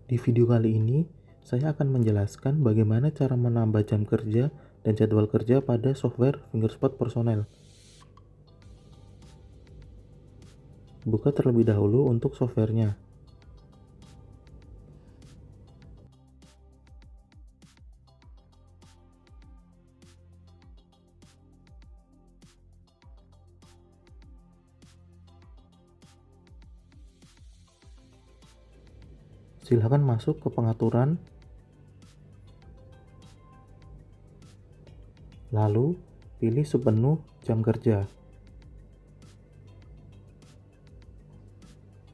Di video kali ini, saya akan menjelaskan bagaimana cara menambah jam kerja dan jadwal kerja pada software Fingerspot Personel. Buka terlebih dahulu untuk softwarenya. Silakan masuk ke pengaturan, lalu pilih submenu jam kerja.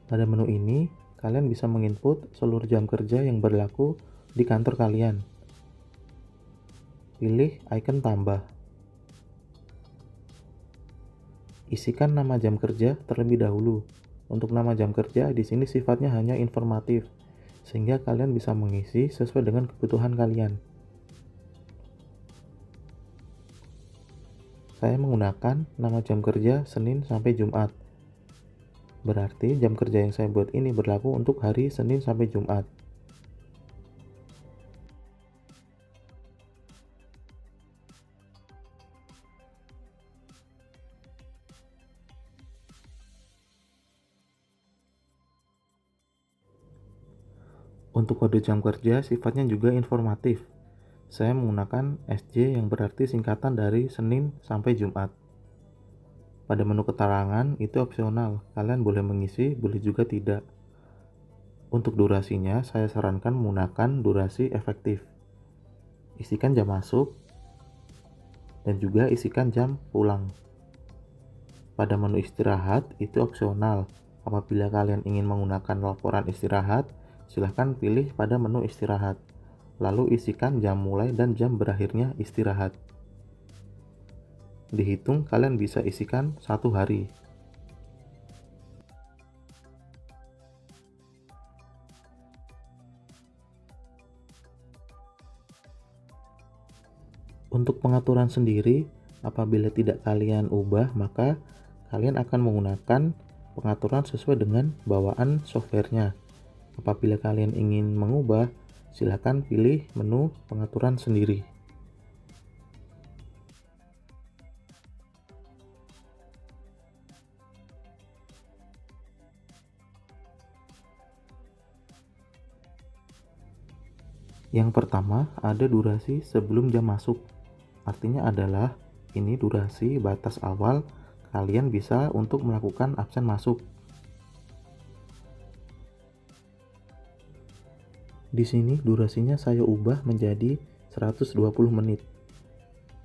Pada menu ini, kalian bisa menginput seluruh jam kerja yang berlaku di kantor kalian. Pilih icon tambah. Isikan nama jam kerja terlebih dahulu. Untuk nama jam kerja di sini sifatnya hanya informatif, sehingga kalian bisa mengisi sesuai dengan kebutuhan kalian. Saya menggunakan nama jam kerja Senin sampai Jumat. Berarti jam kerja yang saya buat ini berlaku untuk hari Senin sampai Jumat. Untuk kode jam kerja sifatnya juga informatif. Saya menggunakan SJ yang berarti singkatan dari Senin sampai Jumat. Pada menu keterangan itu opsional, kalian boleh mengisi, boleh juga tidak. Untuk durasinya, saya sarankan menggunakan durasi efektif. Isikan jam masuk, dan juga isikan jam pulang. Pada menu istirahat, itu opsional. Apabila kalian ingin menggunakan laporan istirahat, silahkan pilih pada menu istirahat. Lalu isikan jam mulai dan jam berakhirnya istirahat. Dihitung, kalian bisa isikan 1 hari. Untuk pengaturan sendiri, apabila tidak kalian ubah, maka kalian akan menggunakan pengaturan sesuai dengan bawaan softwarenya. Apabila kalian ingin mengubah, silakan pilih menu pengaturan sendiri. Yang pertama, ada durasi sebelum jam masuk. Artinya adalah ini durasi batas awal kalian bisa untuk melakukan absen masuk. Di sini durasinya saya ubah menjadi 120 menit.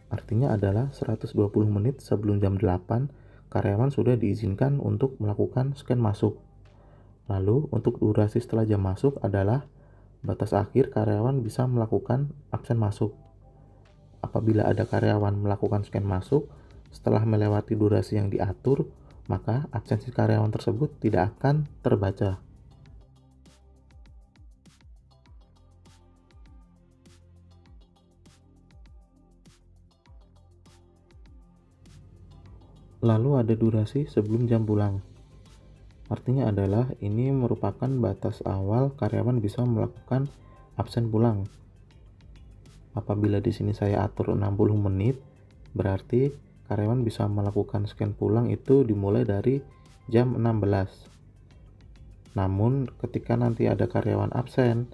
Artinya adalah 120 menit sebelum jam 8 karyawan sudah diizinkan untuk melakukan scan masuk. Lalu untuk durasi setelah jam masuk adalah batas akhir karyawan bisa melakukan absen masuk. Apabila ada karyawan melakukan scan masuk setelah melewati durasi yang diatur, maka absensi karyawan tersebut tidak akan terbaca. Lalu ada durasi sebelum jam pulang. Artinya adalah ini merupakan batas awal karyawan bisa melakukan absen pulang. Apabila di sini saya atur 60 menit, berarti karyawan bisa melakukan scan pulang itu dimulai dari jam 16. Namun ketika nanti ada karyawan absen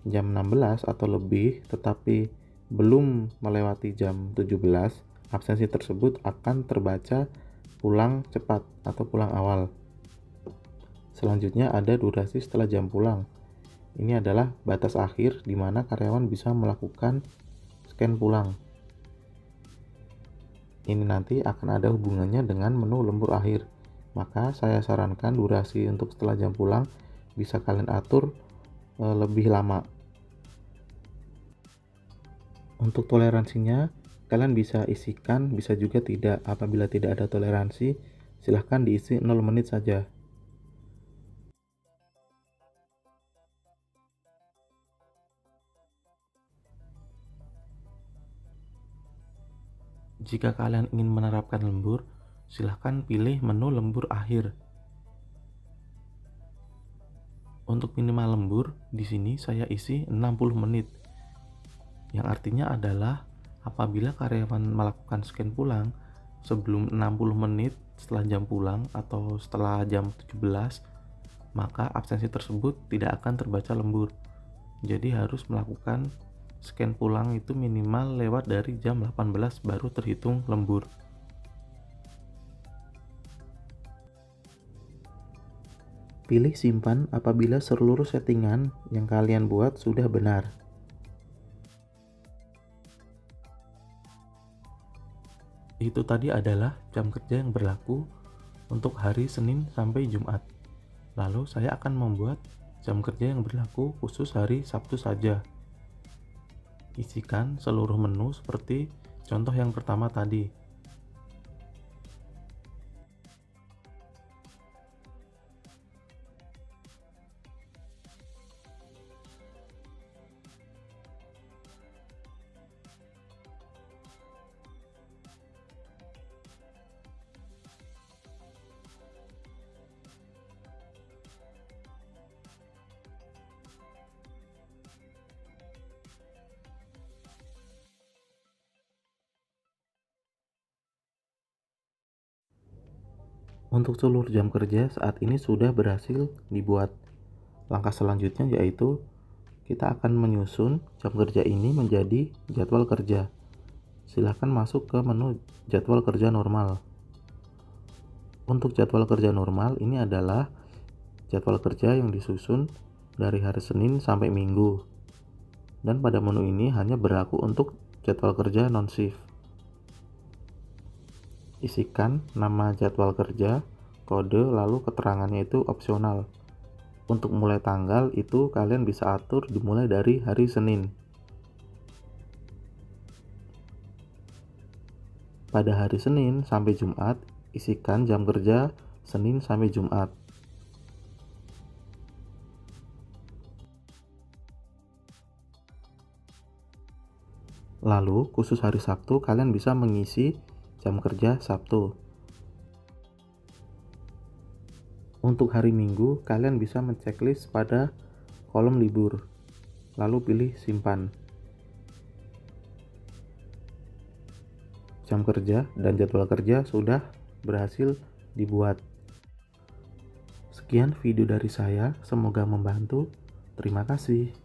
jam 16 atau lebih tetapi belum melewati jam 17, absensi tersebut akan terbaca pulang cepat atau pulang awal. Selanjutnya ada durasi setelah jam pulang. Ini adalah batas akhir di mana karyawan bisa melakukan scan pulang. Ini nanti akan ada hubungannya dengan menu lembur akhir. Maka saya sarankan durasi untuk setelah jam pulang bisa kalian atur lebih lama. Untuk toleransinya, kalian bisa isikan, bisa juga tidak. Apabila tidak ada toleransi, silahkan diisi 0 menit saja. Jika kalian ingin menerapkan lembur, silahkan pilih menu lembur akhir. Untuk minimal lembur, di sini saya isi 60 menit. Yang artinya adalah apabila karyawan melakukan scan pulang sebelum 60 menit setelah jam pulang atau setelah jam 17, maka absensi tersebut tidak akan terbaca lembur. Jadi harus melakukan scan pulang itu minimal lewat dari jam 18 baru terhitung lembur. Pilih simpan apabila seluruh settingan yang kalian buat sudah benar. Itu tadi adalah jam kerja yang berlaku untuk hari Senin sampai Jumat. Lalu saya akan membuat jam kerja yang berlaku khusus hari Sabtu saja. Isikan seluruh menu seperti contoh yang pertama tadi. Untuk seluruh jam kerja saat ini sudah berhasil dibuat. Langkah selanjutnya yaitu kita akan menyusun jam kerja ini menjadi jadwal kerja. Silahkan masuk ke menu jadwal kerja normal. Untuk jadwal kerja normal ini adalah jadwal kerja yang disusun dari hari Senin sampai Minggu. Dan pada menu ini hanya berlaku untuk jadwal kerja non-shift. Isikan nama jadwal kerja, kode, lalu keterangannya itu opsional. Untuk mulai tanggal itu kalian bisa atur dimulai dari hari Senin. Pada hari Senin sampai Jumat, isikan jam kerja Senin sampai Jumat. Lalu khusus hari Sabtu kalian bisa mengisi jam kerja Sabtu. Untuk hari Minggu, kalian bisa menceklis pada kolom libur, lalu pilih simpan. Jam kerja dan jadwal kerja sudah berhasil dibuat. Sekian video dari saya, semoga membantu. Terima kasih.